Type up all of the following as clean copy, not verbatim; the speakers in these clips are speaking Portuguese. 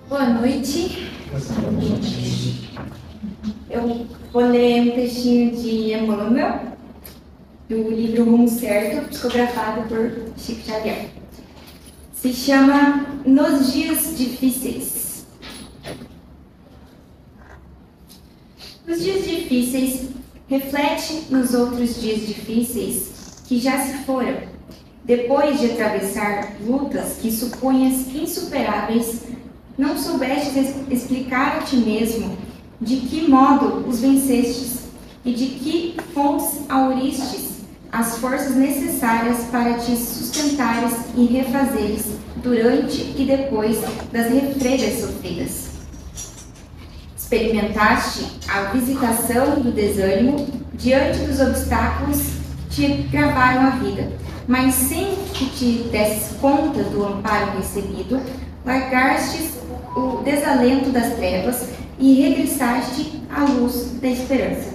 Boa noite. Eu vou ler um textinho de Emmanuel, do livro Rumo Certo, psicografado por Chico Xavier. Se chama Nos Dias Difíceis. Nos dias difíceis, reflete nos outros dias difíceis que já se foram, depois de atravessar lutas que supunhas insuperáveis. Não soubestes explicar a ti mesmo de que modo os vencestes e de que fontes auristes as forças necessárias para te sustentares e refazeres durante e depois das refreiras sofridas. Experimentaste a visitação do desânimo diante dos obstáculos que te gravaram a vida, mas sem que te desses conta do amparo recebido, largastes o desalento das trevas e regressaste à luz da esperança.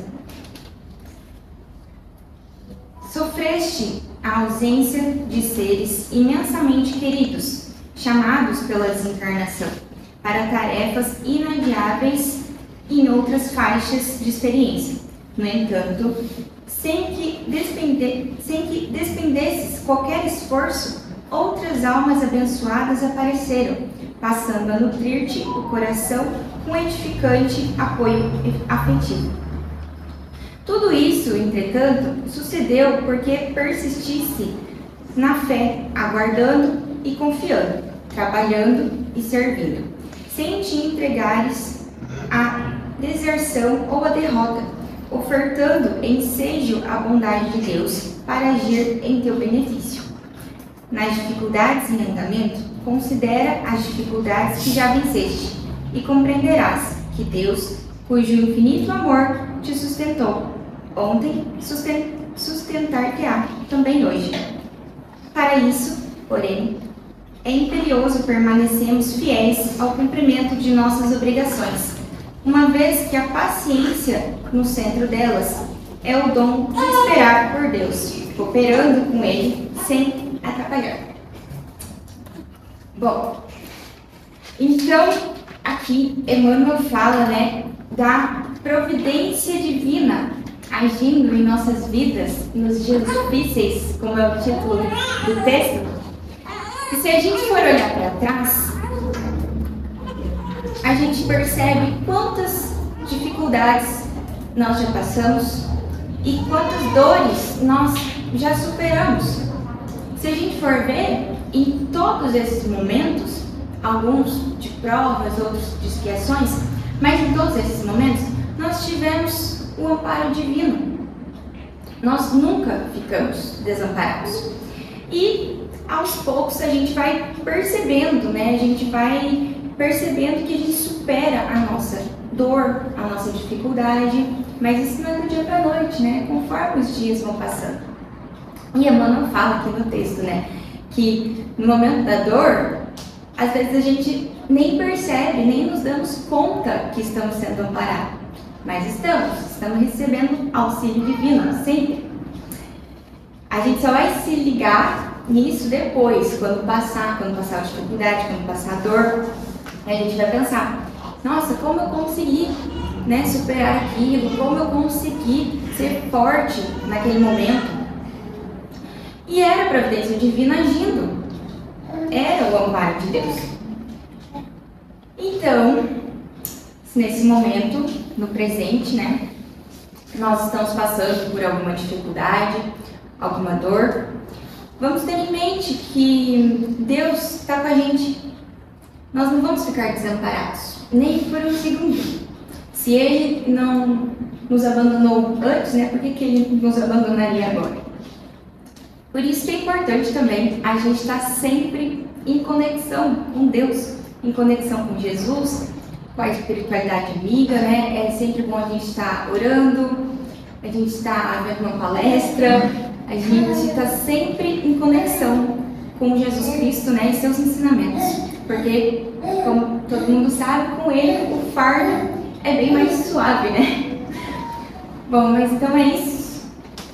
Sofreste a ausência de seres imensamente queridos, chamados pela desencarnação, para tarefas inadiáveis em outras faixas de experiência. No entanto, sem que despendesses qualquer esforço, outras almas abençoadas apareceram, passando a nutrir-te o coração com edificante apoio afetivo. Tudo isso, entretanto, sucedeu porque persistisse na fé, aguardando e confiando, trabalhando e servindo, sem te entregares à deserção ou à derrota, ofertando ensejo à bondade de Deus para agir em teu benefício. Nas dificuldades em andamento, considera as dificuldades que já venceste e compreenderás que Deus, cujo infinito amor te sustentou ontem, sustentar-te-á também hoje. Para isso, porém, é imperioso permanecermos fiéis ao cumprimento de nossas obrigações, uma vez que a paciência, no centro delas, é o dom de esperar por Deus, cooperando com Ele sem atrapalhar. Bom, então aqui Emmanuel fala, da providência divina agindo em nossas vidas nos dias difíceis, como é o título do texto. E se a gente for olhar para trás, a gente percebe quantas dificuldades nós já passamos e quantas dores nós já superamos. Se a gente for ver, em todos esses momentos, alguns de provas, outros de expiações, mas em todos esses momentos, nós tivemos o amparo divino. Nós nunca ficamos desamparados. E, aos poucos, a gente vai percebendo, A gente vai percebendo que a gente supera a nossa dor, a nossa dificuldade, mas isso não é do dia para a noite, Conforme os dias vão passando. E Emmanuel fala aqui no texto, que no momento da dor, às vezes a gente nem percebe, nem nos damos conta que estamos sendo amparados. Mas estamos recebendo auxílio divino, sempre. A gente só vai se ligar nisso depois, quando passar a dificuldade, quando passar a dor, a gente vai pensar, nossa, como eu consegui superar aquilo, como eu consegui ser forte naquele momento. E era a providência divina agindo, era o amparo de Deus. Então, nesse momento, no presente, nós estamos passando por alguma dificuldade, alguma dor, vamos ter em mente que Deus está com a gente. Nós não vamos ficar desamparados, nem por um segundo. Se Ele não nos abandonou antes, por que Ele nos abandonaria agora? Por isso que é importante também a gente estar sempre em conexão com Deus, em conexão com Jesus, com a espiritualidade amiga, É sempre bom a gente estar orando, a gente estar vendo uma palestra, a gente está sempre em conexão com Jesus Cristo, e seus ensinamentos. Porque, como todo mundo sabe, com Ele o fardo é bem mais suave, Bom, mas então é isso.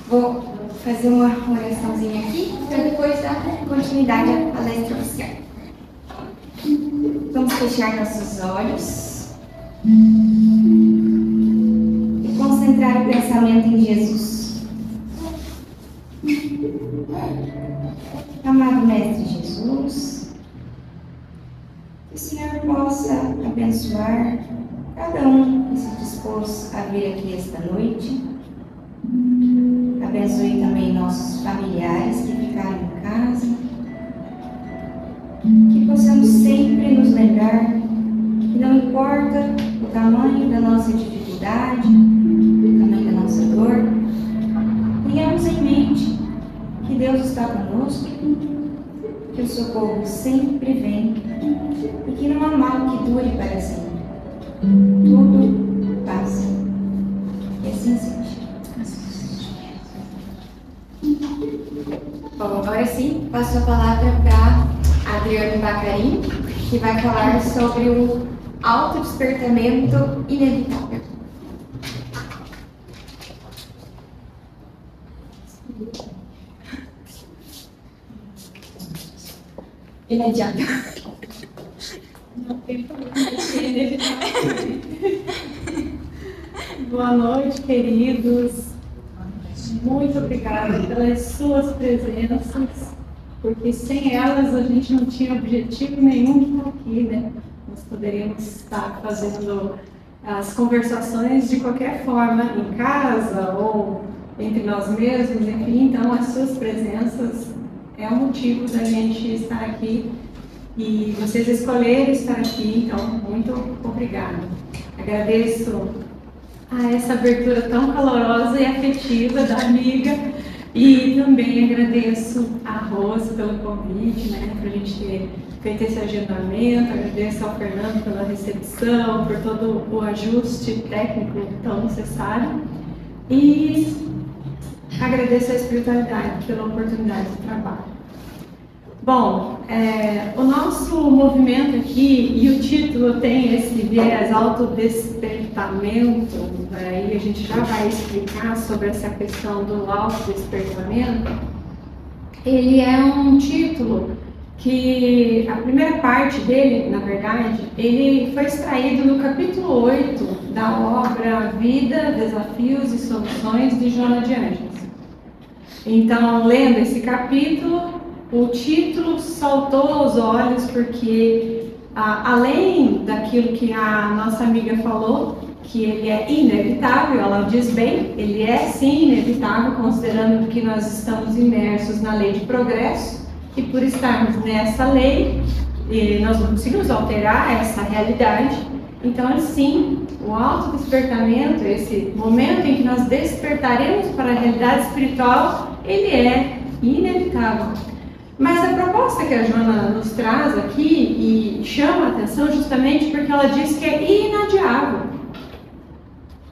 Vou fazer uma oraçãozinha aqui para depois dar continuidade à palestra oficial. Vamos fechar nossos olhos e concentrar o pensamento em Jesus. Amado Mestre Jesus, que o Senhor possa abençoar cada um que se dispôs a vir aqui esta noite. Abençoe também nossos familiares que ficaram em casa. Que possamos sempre nos lembrar que não importa o tamanho da nossa dificuldade, o tamanho da nossa dor, tenhamos em mente que Deus está conosco, que o socorro sempre vem e que não há mal que dure para sempre. Tudo passa. E assim seja. Bom, agora sim, passo a palavra para Adriane Bacarim, que vai falar sobre o autodespertamento inevitável. Imediato. Boa noite, queridos. Muito obrigada pelas suas presenças, porque sem elas a gente não tinha objetivo nenhum de estar aqui, né? Nós poderíamos estar fazendo as conversações de qualquer forma, em casa ou entre nós mesmos, enfim. Então, as suas presenças é o motivo da gente estar aqui e vocês escolheram estar aqui, então, muito obrigada. Agradeço a essa abertura tão calorosa e afetiva da amiga e também agradeço a Rose pelo convite, né, para a gente ter feito esse agendamento. Agradeço ao Fernando pela recepção, por todo o ajuste técnico tão necessário e agradeço a espiritualidade pela oportunidade de trabalho. Bom, o nosso movimento aqui, e o título tem esse viés autodespertamento, e a gente já vai explicar sobre essa questão do autodespertamento. Ele é um título que, a primeira parte dele, na verdade, ele foi extraído no capítulo 8 da obra Vida, Desafios e Soluções de Joana de Ângeles. Então, lendo esse capítulo, o título saltou aos olhos porque, além daquilo que a nossa amiga falou, que ele é inevitável, ela diz bem, ele é sim inevitável, considerando que nós estamos imersos na lei de progresso, e por estarmos nessa lei, nós não conseguimos alterar essa realidade. Então, sim, o autodespertamento, esse momento em que nós despertaremos para a realidade espiritual, ele é inevitável. Mas a proposta que a Joana nos traz aqui e chama a atenção justamente porque ela diz que é inadiável.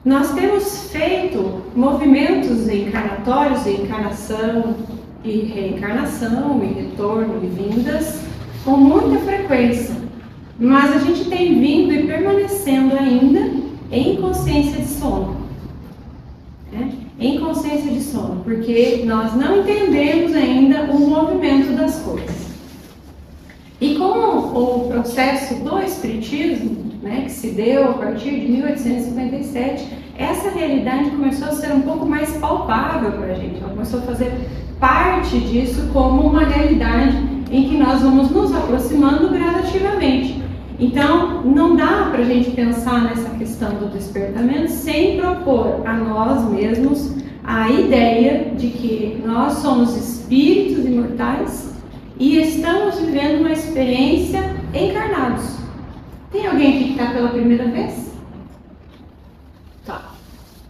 Nós temos feito movimentos encarnatórios, encarnação e reencarnação, e retorno e vindas com muita frequência, mas a gente tem vindo e permanecendo ainda em consciência de sono. Em consciência de sono, porque nós não entendemos ainda o movimento das coisas. E com o processo do Espiritismo, né, que se deu a partir de 1857, essa realidade começou a ser um pouco mais palpável para a gente. Ela começou a fazer parte disso como uma realidade em que nós vamos nos aproximando gradativamente. Então, não dá para a gente pensar nessa questão do despertamento sem propor a nós mesmos a ideia de que nós somos espíritos imortais e estamos vivendo uma experiência encarnados. Tem alguém aqui que está pela primeira vez? Tá.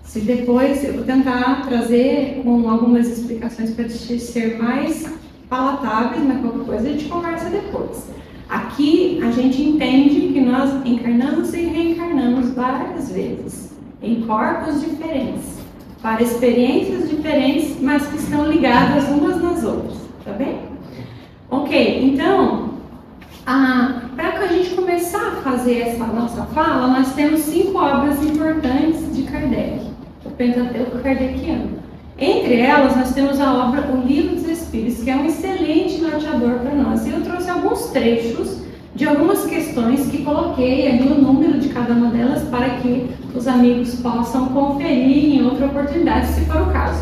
Se depois, eu vou tentar trazer com algumas explicações para ser mais palatáveis, mas qualquer coisa a gente conversa depois. Aqui a gente entende que nós encarnamos e reencarnamos várias vezes, em corpos diferentes, para experiências diferentes, mas que estão ligadas umas nas outras, tá bem? Ok, então, para a gente começar a fazer essa nossa fala, nós temos 5 obras importantes de Kardec, o Pentateuco Kardeciano. Entre elas, nós temos a obra O Livro dos Espíritos, que é um excelente norteador para nós. E eu trouxe alguns trechos de algumas questões que coloquei ali o número de cada uma delas para que os amigos possam conferir em outra oportunidade, se for o caso.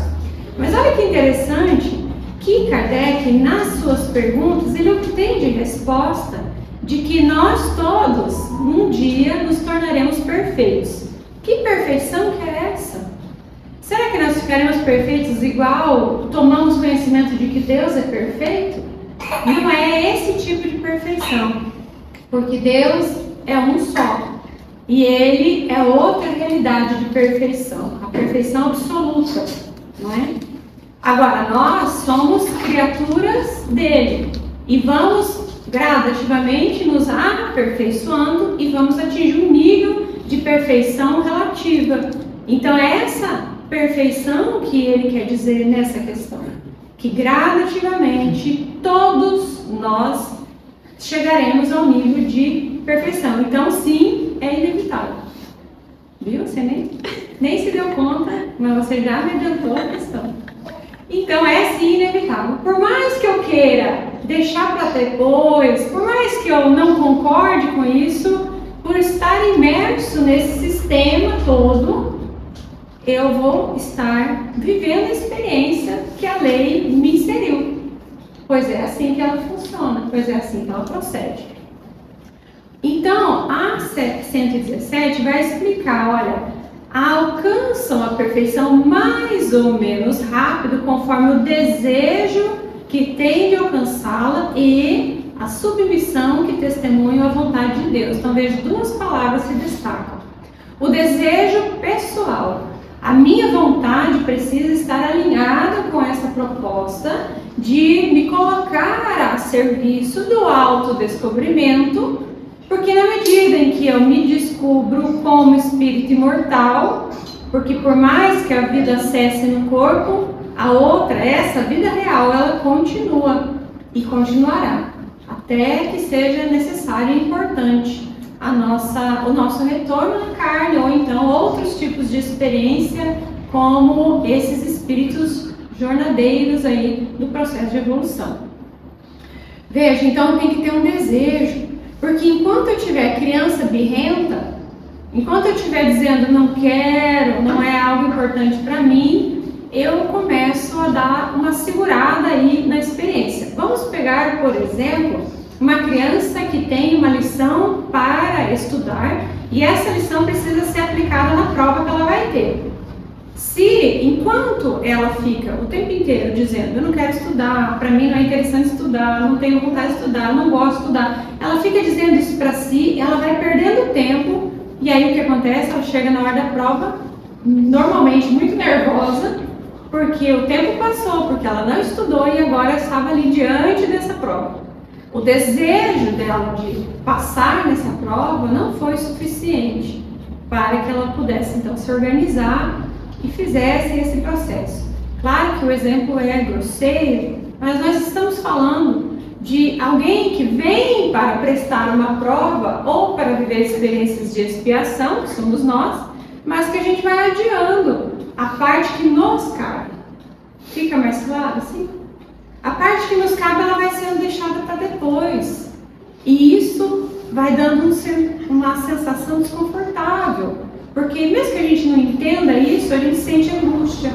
Mas olha que interessante que Kardec, nas suas perguntas, ele obtém de resposta de que nós todos, um dia, nos tornaremos perfeitos. Que perfeição que é essa? Será que nós ficaremos perfeitos igual tomamos conhecimento de que Deus é perfeito? Não é esse tipo de perfeição, porque Deus é um só e Ele é outra realidade de perfeição, a perfeição absoluta, não é? Agora, nós somos criaturas dele e vamos gradativamente nos aperfeiçoando e vamos atingir um nível de perfeição relativa. Então, é essa perfeição que ele quer dizer nessa questão, que gradativamente todos nós chegaremos ao nível de perfeição. Então, sim, é inevitável. Viu? Você nem se deu conta, mas você já me adiantou a questão. Então, é sim inevitável. Por mais que eu queira deixar para depois, por mais que eu não concorde com isso, por estar imerso nesse sistema todo, eu vou estar vivendo a experiência que a lei me inseriu. Pois é assim que ela funciona, pois é assim que ela procede. Então, a 117 vai explicar, olha, alcançam a perfeição mais ou menos rápido conforme o desejo que tem de alcançá-la e a submissão que testemunham a vontade de Deus. Então, vejo duas palavras se destacam. O desejo pessoal. A minha vontade precisa estar alinhada com essa proposta de me colocar a serviço do autodescobrimento, porque na medida em que eu me descubro como espírito imortal, porque por mais que a vida cesse no corpo, a outra, essa vida real, ela continua e continuará, até que seja necessário e importante o nosso retorno na carne, ou então outros tipos de experiência, como esses espíritos jornadeiros aí do processo de evolução. Veja, então tem que ter um desejo, porque enquanto eu tiver criança birrenta, enquanto eu estiver dizendo não quero, não é algo importante para mim, eu começo a dar uma segurada aí na experiência. Vamos pegar, por exemplo, uma criança que tem uma lição para estudar e essa lição precisa ser aplicada na prova que ela vai ter. Se, enquanto ela fica o tempo inteiro dizendo eu não quero estudar, para mim não é interessante estudar, não tenho vontade de estudar, não gosto de estudar, ela fica dizendo isso para si, ela vai perdendo tempo e aí o que acontece? Ela chega na hora da prova, normalmente muito nervosa, porque o tempo passou, porque ela não estudou e agora estava ali diante dessa prova. O desejo dela de passar nessa prova não foi suficiente para que ela pudesse então se organizar e fizesse esse processo. Claro que o exemplo é grosseiro, mas nós estamos falando de alguém que vem para prestar uma prova ou para viver experiências de expiação, que somos nós, mas que a gente vai adiando a parte que nos cabe. Fica mais claro assim? A parte que nos cabe, ela vai sendo deixada para depois. E isso vai dando uma sensação desconfortável. Porque mesmo que a gente não entenda isso, a gente sente angústia.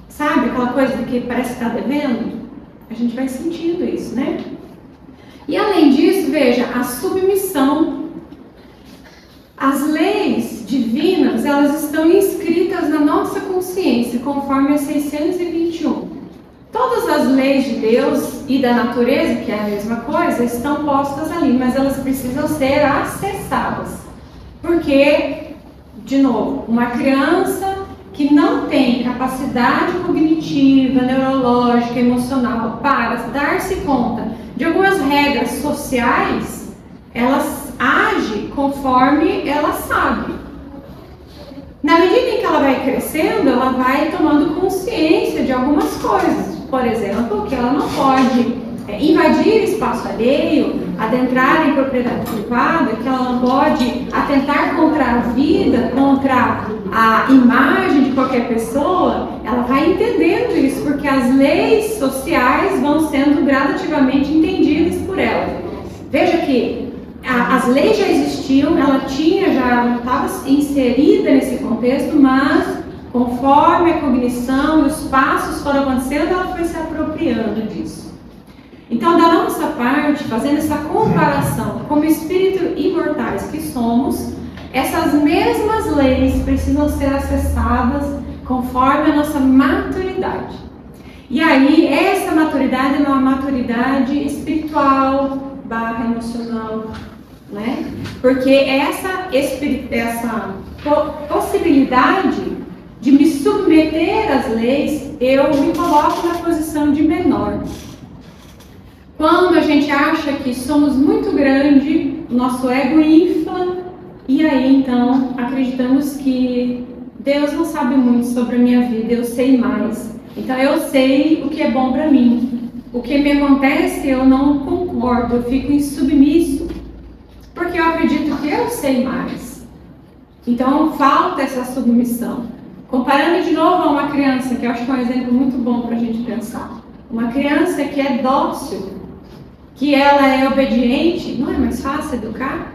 Sabe aquela coisa de que parece que está devendo? A gente vai sentindo isso, né? E além disso, veja, a submissão. As leis divinas, elas estão inscritas na nossa consciência, conforme a 621. Todas as leis de Deus e da natureza, que é a mesma coisa, estão postas ali, mas elas precisam ser acessadas. Porque, de novo, uma criança que não tem capacidade cognitiva, neurológica, emocional para dar-se conta de algumas regras sociais, ela age conforme ela sabe. Na medida em que ela vai crescendo, ela vai tomando consciência de algumas coisas. Por exemplo, que ela não pode invadir espaço alheio, adentrar em propriedade privada, que ela não pode atentar contra a vida, contra a imagem de qualquer pessoa. Ela vai entendendo isso, porque as leis sociais vão sendo gradativamente entendidas por ela. Veja que as leis já existiam, ela estava inserida nesse contexto, mas conforme a cognição e os passos foram acontecendo, ela foi se apropriando disso. Então, da nossa parte, fazendo essa comparação, como espíritos imortais que somos, essas mesmas leis precisam ser acessadas conforme a nossa maturidade. E aí, essa maturidade é uma maturidade espiritual / emocional, né? Porque essa possibilidade de me submeter às leis, eu me coloco na posição de menor. Quando a gente acha que somos muito grande, nosso ego infla, e aí então acreditamos que Deus não sabe muito sobre a minha vida, eu sei mais. Então eu sei o que é bom para mim. O que me acontece eu não concordo, eu fico insubmisso, porque eu acredito que eu sei mais. Então falta essa submissão. Comparando de novo a uma criança, que eu acho que é um exemplo muito bom para a gente pensar. Uma criança que é dócil, que ela é obediente, não é mais fácil educar?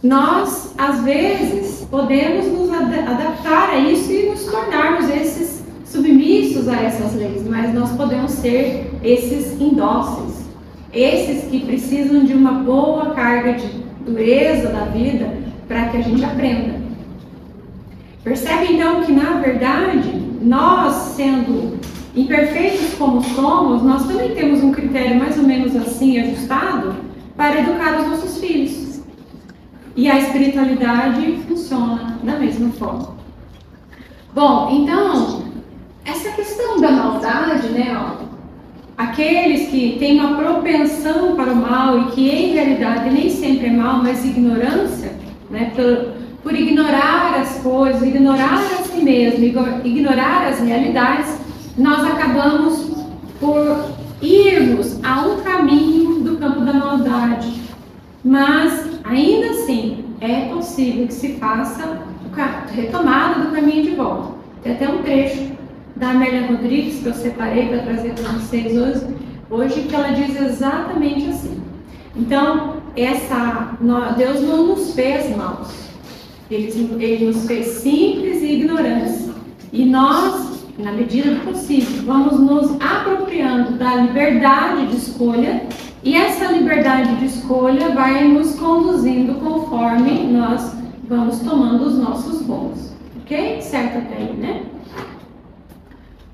Nós, às vezes, podemos nos adaptar a isso e nos tornarmos esses submissos a essas leis, mas nós podemos ser esses indóceis, esses que precisam de uma boa carga de dureza da vida para que a gente aprenda. Percebe então que, na verdade, nós, sendo imperfeitos como somos, nós também temos um critério mais ou menos assim ajustado para educar os nossos filhos. E a espiritualidade funciona da mesma forma. Bom, então, essa questão da maldade, né, aqueles que têm uma propensão para o mal e que em realidade nem sempre é mal, mas ignorância, né, por ignorar as coisas, ignorar a si mesmo, ignorar as realidades, nós acabamos por irmos a um caminho do campo da maldade. Mas, ainda assim, é possível que se faça a retomada do caminho de volta. Tem até um trecho da Amélia Rodrigues que eu separei para trazer para vocês hoje, que ela diz exatamente assim. Então, Deus não nos fez maus. Ele nos fez simples e ignorantes. E nós, na medida do possível, vamos nos apropriando da liberdade de escolha, e essa liberdade de escolha vai nos conduzindo conforme nós vamos tomando os nossos rumos. Ok? Certo até aí, né?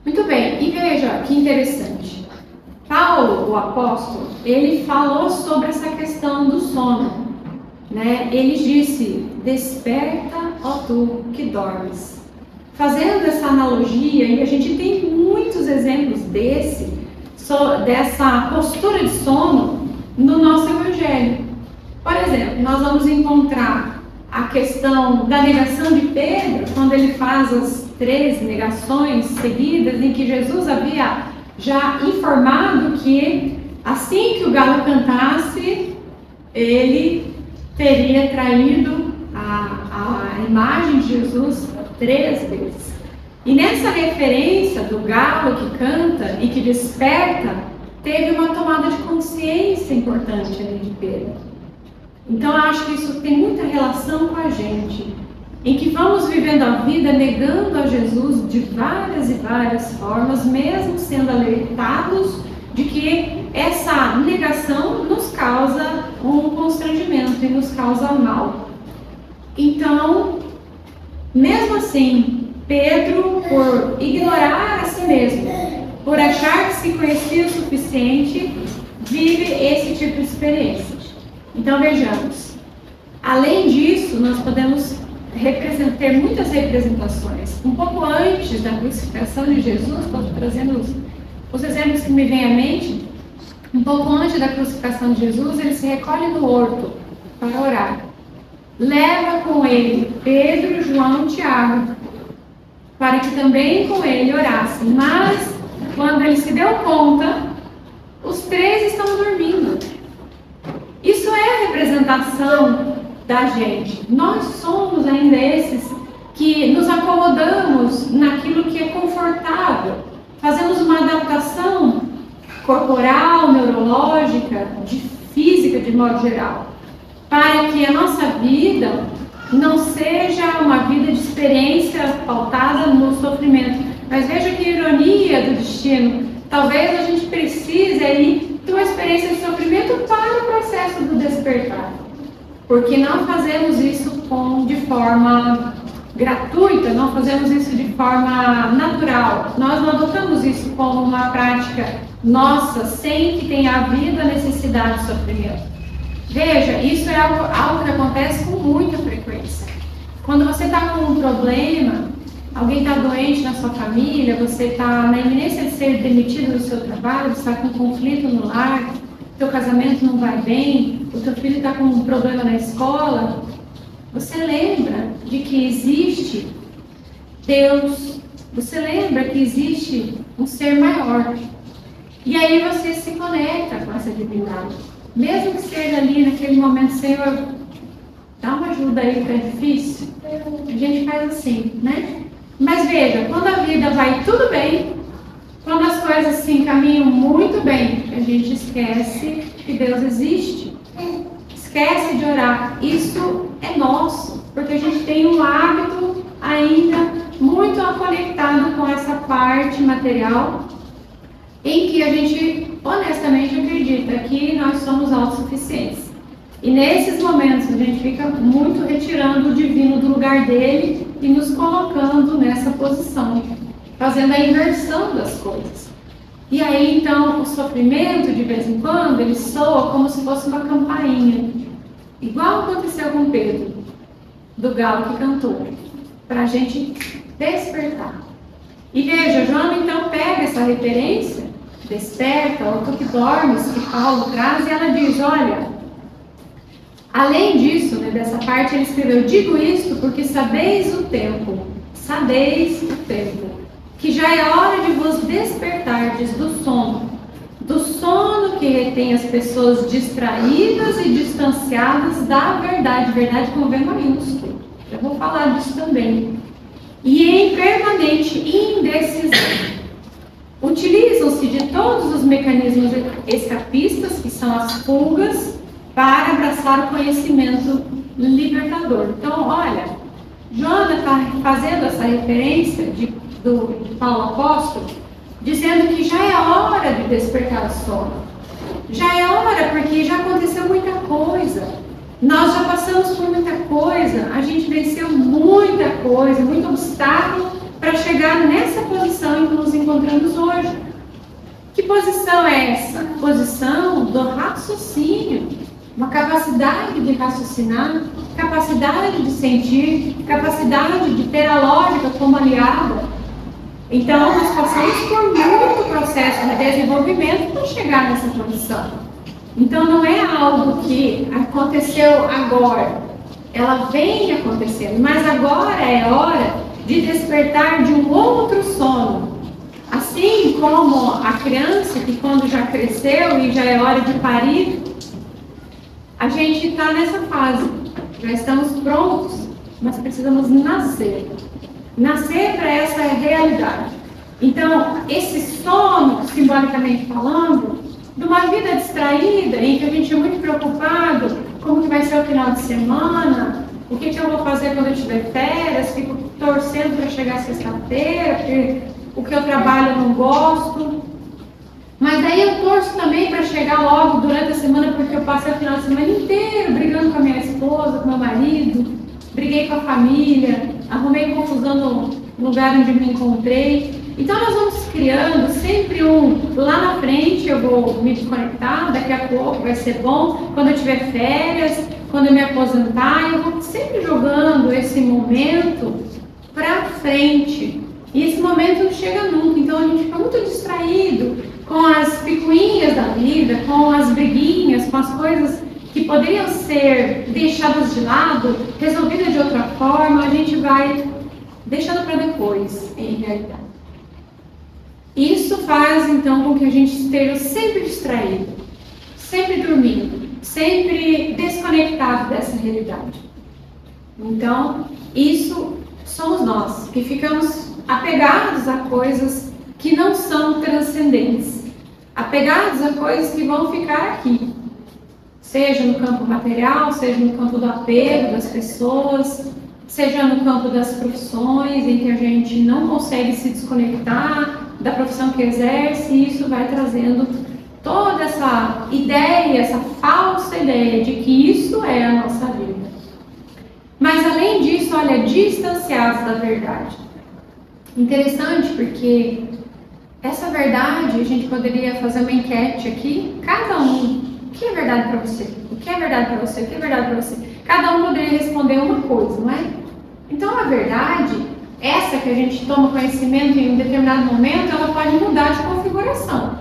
Muito bem, e veja que interessante. Paulo, o apóstolo, ele falou sobre essa questão do sono, né? Ele disse: desperta, ó tu que dormes. Fazendo essa analogia, e a gente tem muitos exemplos dessa postura de sono no nosso Evangelho. Por exemplo, nós vamos encontrar a questão da negação de Pedro, quando ele faz as 3 negações seguidas, em que Jesus havia já informado que assim que o galo cantasse, ele teria traído a imagem de Jesus 3 vezes. E nessa referência do galo que canta e que desperta, teve uma tomada de consciência importante ali de Pedro. Então eu acho que isso tem muita relação com a gente, em que vamos vivendo a vida negando a Jesus de várias e várias formas, mesmo sendo alertados de que essa negação nos causa um constrangimento e nos causa mal. Então, mesmo assim, Pedro, por ignorar a si mesmo, por achar que se conhecia o suficiente, vive esse tipo de experiência. Então vejamos, além disso, nós podemos ter muitas representações. Um pouco antes da crucificação de Jesus, estou trazendo os exemplos que me vêm à mente. Um pouco antes da crucificação de Jesus, ele se recolhe no horto para orar. Leva com ele Pedro, João e Tiago, para que também com ele orassem. Mas, quando ele se deu conta, os 3 estão dormindo. Isso é a representação da gente. Nós somos ainda esses que nos acomodamos naquilo que é confortável. Fazemos uma adaptação corporal, neurológica, física física de modo geral, para que a nossa vida não seja uma vida de experiência pautada no sofrimento. Mas veja que ironia do destino. Talvez a gente precise aí de uma experiência de sofrimento para o processo do despertar. Porque não fazemos isso de forma gratuita, não fazemos isso de forma natural. Nós não adotamos isso como uma prática nossa, sem que tenha havido a necessidade de sofrimento. Veja, isso é algo que acontece com muita frequência. Quando você está com um problema, alguém está doente na sua família, você está na iminência de ser demitido do seu trabalho, você está com um conflito no lar, teu casamento não vai bem, o teu filho está com um problema na escola, você lembra de que existe Deus, você lembra que existe um ser maior. E aí você se conecta com essa divindade. Mesmo que seja ali naquele momento, Senhor, dá uma ajuda aí que é difícil. A gente faz assim, né? Mas veja, quando a vida vai tudo bem, quando as coisas se encaminham muito bem, a gente esquece que Deus existe. Esquece de orar. Isso é nosso, porque a gente tem um hábito ainda muito conectado com essa parte material, em que a gente honestamente acredita que nós somos autossuficientes. E nesses momentos a gente fica muito retirando o divino do lugar dele e nos colocando nessa posição, fazendo a inversão das coisas. E aí então o sofrimento, de vez em quando, ele soa como se fosse uma campainha, igual aconteceu com Pedro, do galo que cantou, para a gente despertar. E veja, João então pega essa referência, desperta, ou tu que dormes, que Paulo traz, e ela diz, olha, além disso, né, dessa parte ele escreveu, digo isto porque sabeis o tempo, que já é hora de vos despertardes do sono que retém as pessoas distraídas e distanciadas da verdade com V maiúsculo. Eu vou falar disso também. E em permanente indecisão. Utilizam-se de todos os mecanismos escapistas, que são as fugas, para abraçar o conhecimento libertador. Então, olha, Joana está fazendo essa referência de Paulo Apóstolo, dizendo que já é hora de despertar do sono. Já é hora, porque já aconteceu muita coisa. Nós já passamos por muita coisa, a gente venceu muita coisa, muito obstáculo para chegar nessa posição em que nos encontramos hoje. Que posição é essa? Posição do raciocínio, uma capacidade de raciocinar, capacidade de sentir, capacidade de ter a lógica como aliada. Então, nós passamos por muito processo de desenvolvimento para chegar nessa posição. Então, não é algo que aconteceu agora, ela vem acontecendo, mas agora é hora de despertar de um outro sono. Assim como a criança que quando já cresceu e já é hora de parir, a gente está nessa fase, já estamos prontos, mas precisamos nascer para essa realidade. Então, esse sono, simbolicamente falando, de uma vida distraída, em que a gente é muito preocupado, como que vai ser o final de semana, o que eu vou fazer quando eu tiver férias, fico torcendo para chegar sexta-feira, porque o que eu trabalho eu não gosto. Mas daí eu torço também para chegar logo durante a semana, porque eu passei o final de semana inteiro brigando com a minha esposa, com meu marido, briguei com a família, arrumei confusão no lugar onde me encontrei. Então nós vamos criando sempre lá na frente eu vou me desconectar, daqui a pouco vai ser bom, quando eu tiver férias, quando eu me aposentar, eu vou sempre jogando esse momento para frente. E esse momento não chega nunca, então a gente fica muito distraído com as picuinhas da vida, com as briguinhas, com as coisas que poderiam ser deixadas de lado, resolvidas de outra forma, a gente vai deixando para depois, em realidade. Isso faz, então, com que a gente esteja sempre distraído, sempre dormindo, sempre desconectado dessa realidade. Então, isso somos nós, que ficamos apegados a coisas que não são transcendentes, apegados a coisas que vão ficar aqui. seja no campo material, seja no campo do apego das pessoas, seja no campo das profissões, em que a gente não consegue se desconectar da profissão que exerce, e isso vai trazendo toda essa ideia, essa falsa ideia de que isso é a nossa vida. Mas além disso, olha, distanciados da verdade. Interessante, porque essa verdade, a gente poderia fazer uma enquete aqui, cada um, o que é verdade para você? O que é verdade para você? O que é verdade para você? Cada um poderia responder uma coisa, não é? Então a verdade, essa que a gente toma conhecimento em um determinado momento, ela pode mudar de configuração.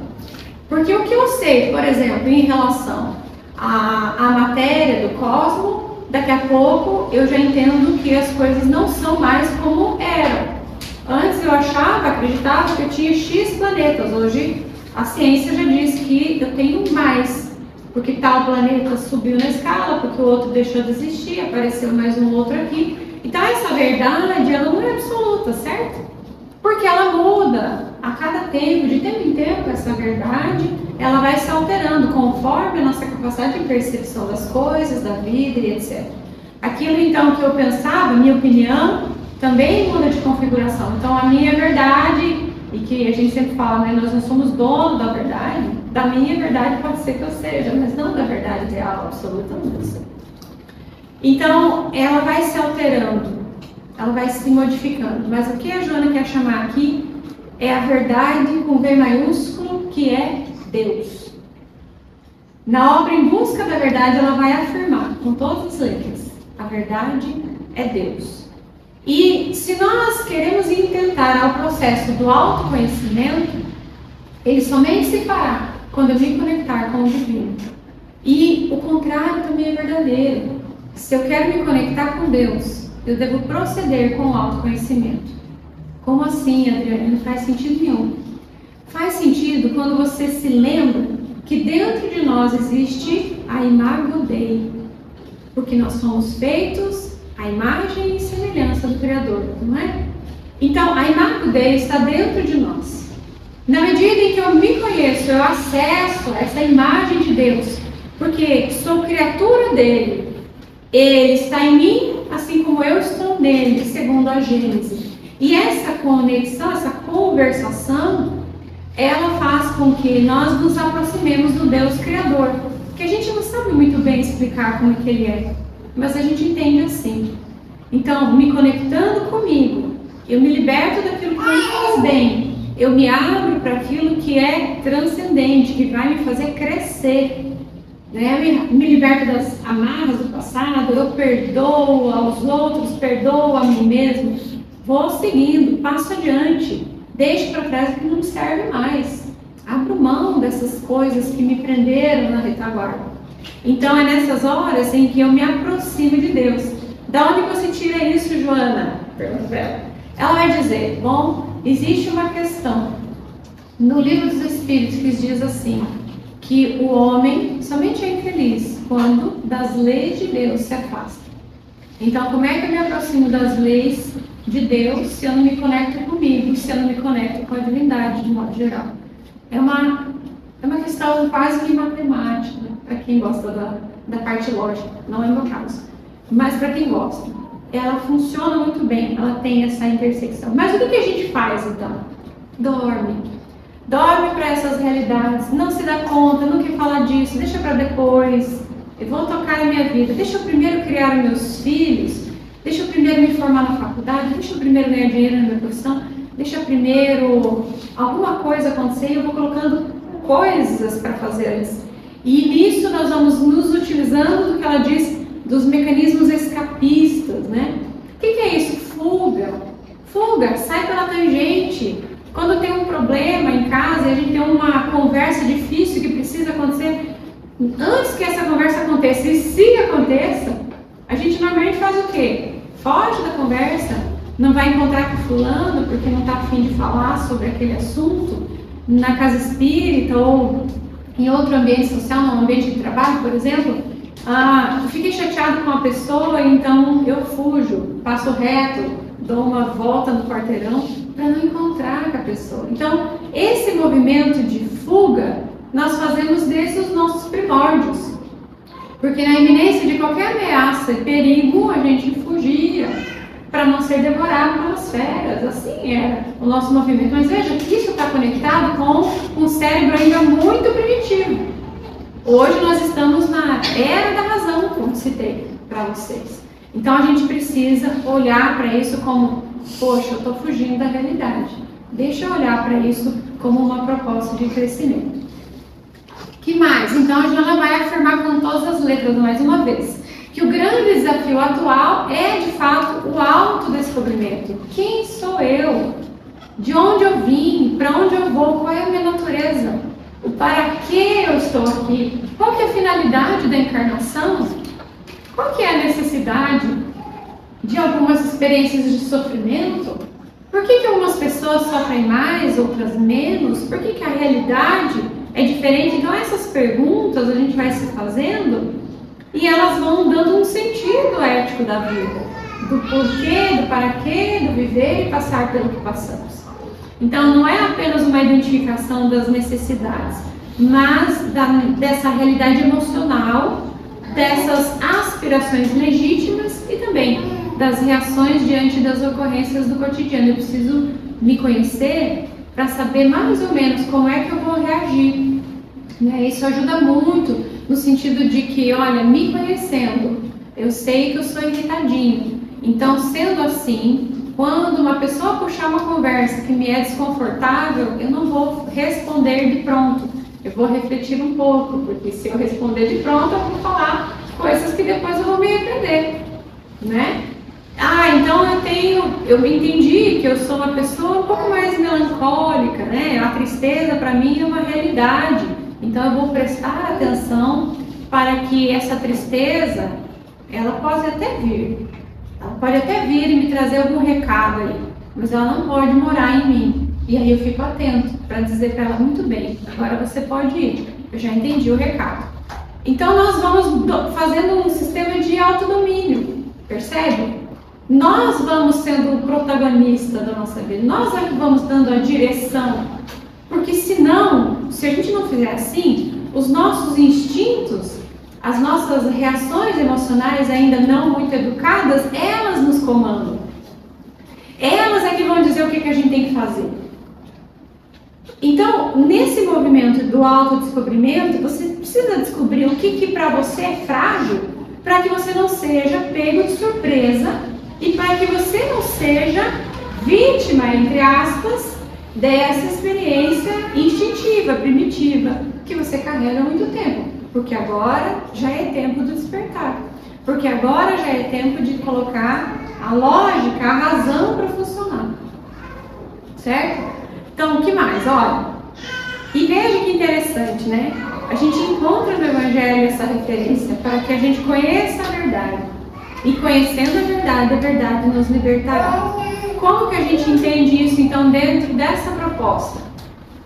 Porque o que eu sei, por exemplo, em relação à matéria do cosmos, daqui a pouco eu já entendo que as coisas não são mais como eram. Antes eu achava, acreditava que eu tinha X planetas. Hoje a ciência já diz que eu tenho mais. Porque tal planeta subiu na escala, porque o outro deixou de existir, apareceu mais um outro aqui. Então essa verdade, ela não é absoluta, certo? Porque ela muda a cada tempo, de tempo em tempo, essa verdade, ela vai se alterando conforme a nossa capacidade de percepção das coisas, da vida e etc. Aquilo então que eu pensava, minha opinião, também muda de configuração. Então a minha verdade, e que a gente sempre fala, né, nós não somos donos da verdade, da minha verdade pode ser que eu seja, mas não da verdade real, absoluta não sei. Então ela vai se alterando, ela vai se modificando. Mas o que a Joana quer chamar aqui é a verdade com V maiúsculo, que é Deus. Na obra Em Busca da Verdade, ela vai afirmar, com todas as letras, a verdade é Deus. E se nós queremos intentar ao processo do autoconhecimento, ele somente se fará quando eu me conectar com o divino. E o contrário também é verdadeiro. Se eu quero me conectar com Deus, eu devo proceder com o autoconhecimento. Como assim, Adriane? Não faz sentido nenhum. Faz sentido quando você se lembra que dentro de nós existe a imago Dei. Porque nós somos feitos à imagem e semelhança do Criador, não é? Então, a imago Dei está dentro de nós. Na medida em que eu me conheço, eu acesso essa imagem de Deus, porque sou criatura dele. Ele está em mim, assim como eu estou nele, segundo a Gênese. E essa conexão, essa conversação, ela faz com que nós nos aproximemos do Deus Criador. Que a gente não sabe muito bem explicar como é que ele é, mas a gente entende assim. Então, me conectando comigo, eu me liberto daquilo que me faz bem. Eu me abro para aquilo que é transcendente, que vai me fazer crescer. Né? Me liberto das amarras do passado, eu perdoo aos outros, perdoo a mim mesmo. Vou seguindo, passo adiante, deixo para trás o que não me serve mais. Abro mão dessas coisas que me prenderam na retaguarda. Então é nessas horas em que eu me aproximo de Deus. Da onde você tira isso, Joana? Pergunta ela. Ela vai dizer, bom, existe uma questão no Livro dos Espíritos que diz assim, que o homem somente é infeliz quando das leis de Deus se afasta. Então, como é que eu me aproximo das leis de Deus se eu não me conecto comigo, se eu não me conecto com a divindade, de modo geral? É uma questão quase que matemática, para quem gosta da parte lógica, não é meu caso. Mas para quem gosta, ela funciona muito bem, ela tem essa intersecção. Mas o que a gente faz, então? Dorme para essas realidades, não se dá conta, não quer falar disso, deixa para depois, eu vou tocar a minha vida, deixa eu primeiro criar meus filhos, deixa eu primeiro me formar na faculdade, deixa eu primeiro ganhar dinheiro na minha profissão, deixa eu primeiro alguma coisa acontecer e eu vou colocando coisas para fazer antes. E nisso nós vamos nos utilizando do que ela diz dos mecanismos escapistas, né? O que é isso? Fuga, sai pela tangente. Quando tem um problema em casa e a gente tem uma conversa difícil que precisa acontecer, antes que essa conversa aconteça, e se aconteça, a gente normalmente faz o quê? Foge da conversa, não vai encontrar com fulano porque não está a fim de falar sobre aquele assunto, na casa espírita ou em outro ambiente social, no ambiente de trabalho, por exemplo. Fiquei chateado com a pessoa, então eu fujo, passo reto, dou uma volta no quarteirão para não encontrar com a pessoa. Então, esse movimento de fuga, nós fazemos desde os nossos primórdios. Porque na iminência de qualquer ameaça e perigo, a gente fugia para não ser devorado pelas feras. Assim era o nosso movimento. Mas veja que isso está conectado com um cérebro ainda muito primitivo. Hoje nós estamos na era da razão, como citei para vocês. Então a gente precisa olhar para isso como, poxa, eu estou fugindo da realidade. Deixa eu olhar para isso como uma proposta de crescimento. Que mais? Então a Joana vai afirmar com todas as letras mais uma vez que o grande desafio atual é de fato o autodescobrimento. Quem sou eu? De onde eu vim? Para onde eu vou? Qual é a minha natureza? O para que eu estou aqui? Qual que é a finalidade da encarnação? Qual que é a necessidade de algumas experiências de sofrimento? Por que algumas pessoas sofrem mais, outras menos? Por que a realidade é diferente? Então essas perguntas a gente vai se fazendo e elas vão dando um sentido ético da vida, do porquê, do para quê, do viver e passar pelo que passamos. Então não é apenas uma identificação das necessidades, mas dessa realidade emocional, dessas aspirações legítimas e também das reações diante das ocorrências do cotidiano. Eu preciso me conhecer para saber mais ou menos como é que eu vou reagir. Isso ajuda muito no sentido de que, olha, me conhecendo, eu sei que eu sou irritadinho. Então, sendo assim, quando uma pessoa puxar uma conversa que me é desconfortável, eu não vou responder de pronto. Eu vou refletir um pouco, porque se eu responder de pronto, eu vou falar coisas que depois eu vou me arrepender, né? Então eu entendi que eu sou uma pessoa um pouco mais melancólica, né? A tristeza para mim é uma realidade. Então eu vou prestar atenção para que essa tristeza, ela pode até vir. Ela pode até vir e me trazer algum recado aí, mas ela não pode morar em mim. E aí eu fico atento para dizer para ela, muito bem, agora você pode ir. Eu já entendi o recado. Então nós vamos fazendo um sistema de autodomínio, percebe? Nós vamos sendo o protagonista da nossa vida, nós é que vamos dando a direção, porque senão, se a gente não fizer assim, os nossos instintos, as nossas reações emocionais ainda não muito educadas, elas nos comandam. Elas é que vão dizer o que a gente tem que fazer. Então, nesse movimento do autodescobrimento, você precisa descobrir o que para você é frágil, para que você não seja pego de surpresa e para que você não seja vítima, entre aspas, dessa experiência instintiva, primitiva, que você carrega há muito tempo. Porque agora já é tempo do despertar. Porque agora já é tempo de colocar a lógica, a razão para funcionar. Certo? Então, o que mais? Olha, e veja que interessante, né? A gente encontra no Evangelho essa referência para que a gente conheça a verdade. E conhecendo a verdade nos libertará. Como que a gente entende isso, então, dentro dessa proposta?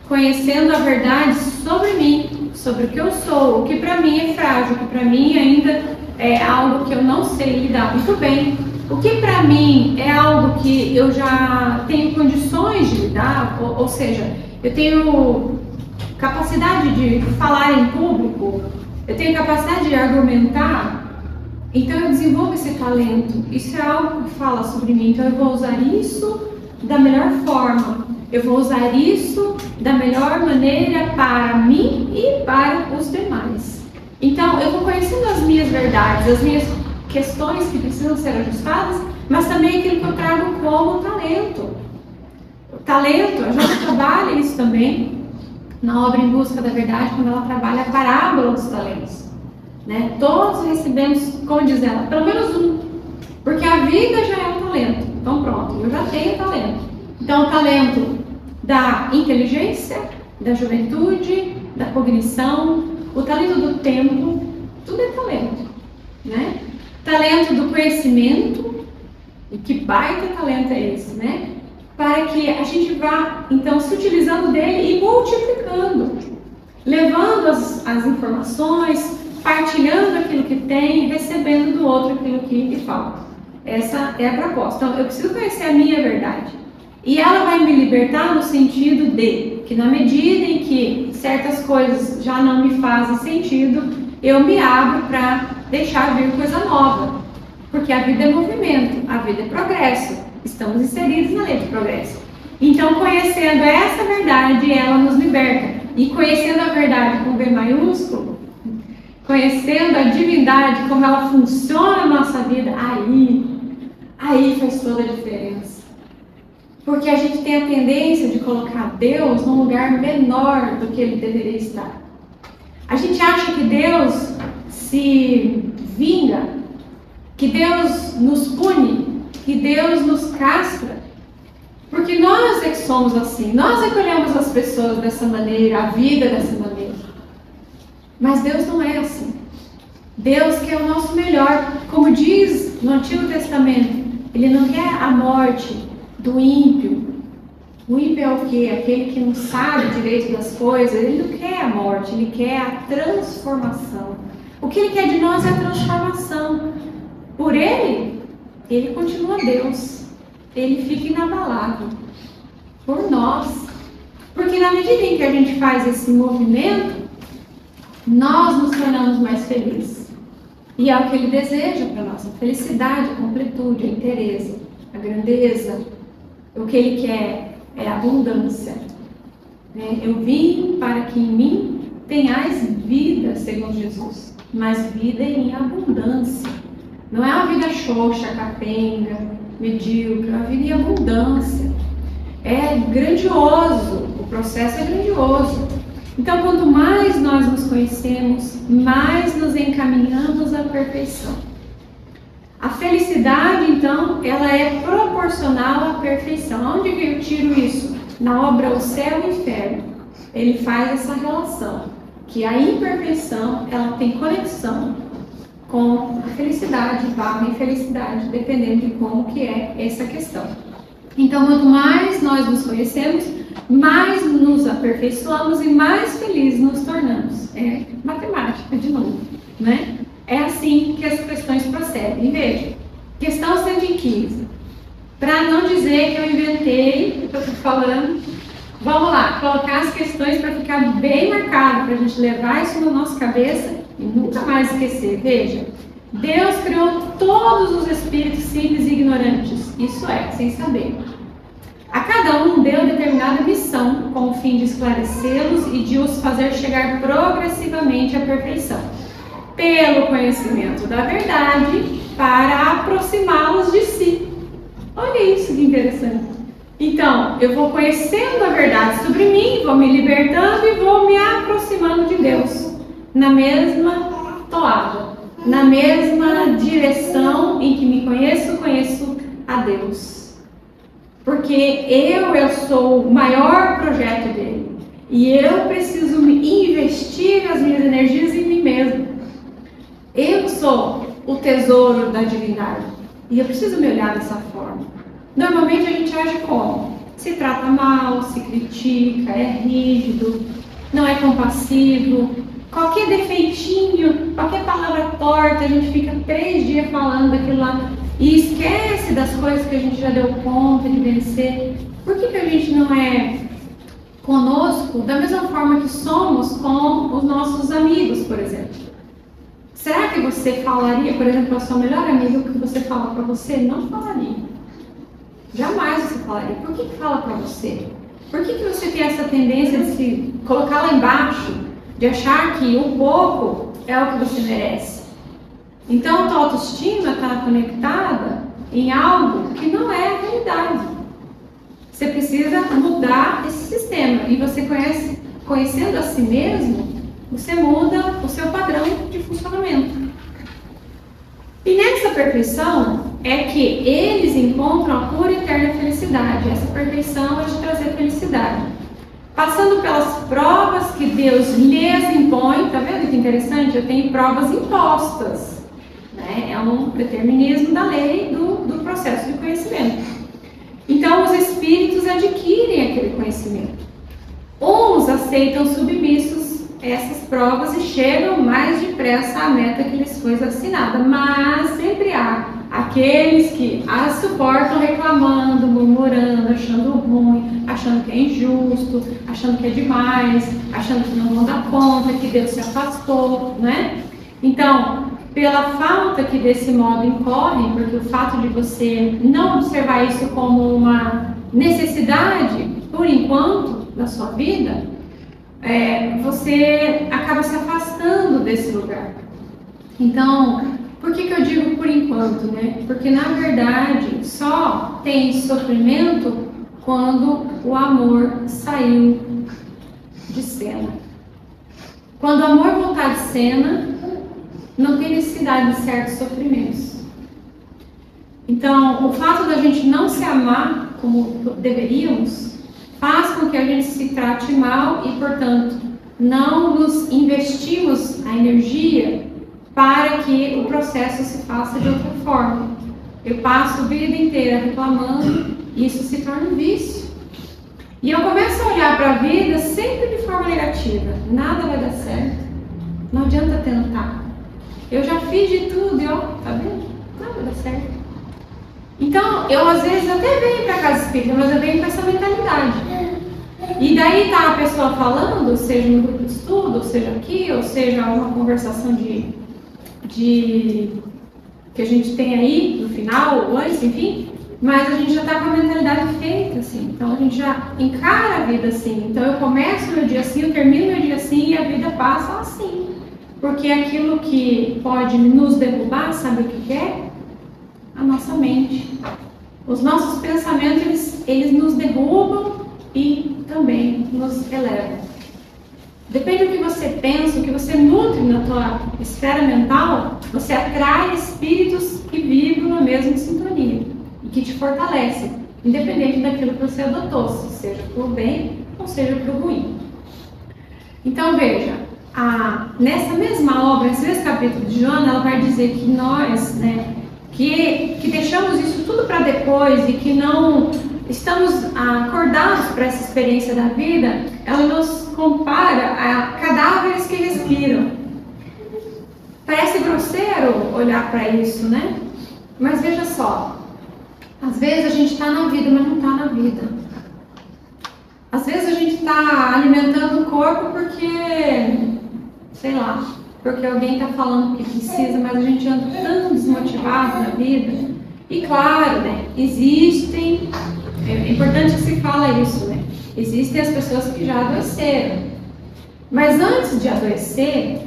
Conhecendo a verdade sobre mim, sobre o que eu sou, o que para mim é frágil, o que para mim ainda é algo que eu não sei lidar muito bem, o que para mim é algo que eu já tenho condições de lidar, ou seja, eu tenho capacidade de falar em público, eu tenho capacidade de argumentar. Então eu desenvolvo esse talento, isso é algo que fala sobre mim, então eu vou usar isso da melhor forma, eu vou usar isso da melhor maneira para mim e para os demais. Então eu vou conhecendo as minhas verdades, as minhas questões que precisam ser ajustadas, mas também aquilo que eu trago como talento. O talento, a gente trabalha isso também na obra Em Busca da Verdade, quando ela trabalha a parábola dos talentos. Né? Todos recebemos, como diz ela, pelo menos um, porque a vida já é um talento. Então pronto, eu já tenho talento. Então o talento da inteligência, da juventude, da cognição, o talento do tempo, tudo é talento, né? Talento do conhecimento, e que baita talento é esse, né? Para que a gente vá, então, se utilizando dele e multiplicando, levando as informações, partilhando aquilo que tem, recebendo do outro aquilo que lhe falta. Essa é a proposta. Então, eu preciso conhecer a minha verdade. E ela vai me libertar no sentido de que, na medida em que certas coisas já não me fazem sentido, eu me abro para deixar vir coisa nova. Porque a vida é movimento, a vida é progresso. Estamos inseridos na lei de progresso. Então, conhecendo essa verdade, ela nos liberta. E conhecendo a verdade com V maiúsculo, conhecendo a divindade, como ela funciona na nossa vida, aí faz toda a diferença. Porque a gente tem a tendência de colocar Deus num lugar menor do que ele deveria estar. A gente acha que Deus se vinga, que Deus nos pune, que Deus nos castra. Porque nós é que somos assim, nós acolhemos as pessoas dessa maneira, a vida dessa maneira. Mas Deus não é assim. Deus quer o nosso melhor. Como diz no Antigo Testamento, Ele não quer a morte do ímpio. O ímpio é o quê? Aquele que não sabe direito das coisas. Ele não quer a morte, Ele quer a transformação. O que Ele quer de nós é a transformação. Por Ele continua Deus. Ele fica inabalável por nós. Porque na medida em que a gente faz esse movimento, nós nos tornamos mais felizes. E é o que Ele deseja para nós: a felicidade, a completude, a inteireza, a grandeza. O que Ele quer é a abundância. Eu vim para que em mim tenhais vida, segundo Jesus, mas vida em abundância. Não é uma vida xoxa, capenga, medíocre, é uma vida em abundância. É grandioso, o processo é grandioso. Então, quanto mais nós nos conhecemos, mais nos encaminhamos à perfeição. A felicidade, então, ela é proporcional à perfeição. Onde que eu tiro isso? Na obra O Céu e o Inferno. Ele faz essa relação, que a imperfeição, ela tem conexão com a felicidade, barra infelicidade, dependendo de como que é essa questão. Então, quanto mais nós nos conhecemos, mais nos aperfeiçoamos e mais felizes nos tornamos. É matemática, de novo, né? É assim que as questões procedem. Veja, questão 115. Para não dizer que eu inventei o que eu estou falando, vamos lá, colocar as questões para ficar bem marcado, para a gente levar isso na nossa cabeça e nunca mais esquecer. Veja, Deus criou todos os espíritos simples e ignorantes, isso é, sem saber. A cada um deu determinada missão, com o fim de esclarecê-los e de os fazer chegar progressivamente à perfeição, pelo conhecimento da verdade, para aproximá-los de si. Olha isso que interessante. Então, eu vou conhecendo a verdade sobre mim, vou me libertando e vou me aproximando de Deus, na mesma toada, na mesma direção em que me conheço a Deus. Porque eu sou o maior projeto dele. E eu preciso investir as minhas energias em mim mesmo. Eu sou o tesouro da divindade. E eu preciso me olhar dessa forma. Normalmente a gente age como? Se trata mal, se critica, é rígido, não é compassivo. Qualquer defeitinho, qualquer palavra torta, a gente fica 3 dias falando daquilo lá. E esquece das coisas que a gente já deu conta de vencer. Por que a gente não é conosco da mesma forma que somos com os nossos amigos, por exemplo? Será que você falaria, por exemplo, para o seu melhor amigo o que você fala para você? Não falaria. Jamais você falaria. Por que fala para você? Por que você tem essa tendência de se colocar lá embaixo, de achar que um pouco é o que você merece? Então, a tua autoestima está conectada em algo que não é a realidade. Você precisa mudar esse sistema. E você conhecendo a si mesmo, você muda o seu padrão de funcionamento. E nessa perfeição é que eles encontram a pura e eterna felicidade. Essa perfeição vai te trazer felicidade. Passando pelas provas que Deus lhes impõe, tá vendo que interessante? Eu tenho provas impostas. É um determinismo da lei do processo de conhecimento. Então, os espíritos adquirem aquele conhecimento. Uns aceitam submissos essas provas e chegam mais depressa à meta que lhes foi assinada. Mas sempre há aqueles que as suportam reclamando, murmurando, achando ruim, achando que é injusto, achando que é demais, achando que não vão dar conta, que Deus se afastou, né? Então, pela falta que desse modo incorre, porque o fato de você não observar isso como uma necessidade, por enquanto, da sua vida, você acaba se afastando desse lugar. Então, por que eu digo por enquanto, né? Porque, na verdade, só tem sofrimento quando o amor saiu de cena. Quando o amor voltar de cena, não tem necessidade de certos sofrimentos. Então, o fato da gente não se amar como deveríamos, faz com que a gente se trate mal e, portanto, não nos investimos a energia para que o processo se faça de outra forma. Eu passo a vida inteira reclamando e isso se torna um vício. E eu começo a olhar para a vida sempre de forma negativa. Nada vai dar certo. Não adianta tentar. Eu já fiz de tudo e ó, tá vendo? Nada vai dar certo. Então, eu às vezes até venho para a casa espírita, mas eu venho com essa mentalidade. E daí tá a pessoa falando, seja no grupo de estudo, ou seja aqui, ou seja uma conversação de que a gente tem aí no final, ou antes, enfim, mas a gente já está com a mentalidade feita, assim, então a gente já encara a vida assim. Então eu começo meu dia assim, eu termino meu dia assim e a vida passa assim. Porque aquilo que pode nos derrubar, sabe o que é? A nossa mente. Os nossos pensamentos, eles nos derrubam e também nos elevam. Depende do que você pensa, o que você nutre na tua esfera mental, você atrai espíritos que vibram na mesma sintonia e que te fortalecem, independente daquilo que você adotou, seja para o bem ou seja para o ruim. Então veja, nessa mesma obra, nesse mesmo capítulo de Joana, ela vai dizer que nós, né, que deixamos isso tudo para depois e que não estamos acordados para essa experiência da vida, ela nos compara a cadáveres que respiram. Parece grosseiro olhar para isso, né? Mas veja só, às vezes a gente está na vida, mas não está na vida. Às vezes a gente está alimentando o corpo porque, sei lá, porque alguém está falando que precisa, mas a gente anda tão desmotivado na vida. E claro, né, existem, é importante que se fala isso, né? Existem as pessoas que já adoeceram. Mas antes de adoecer,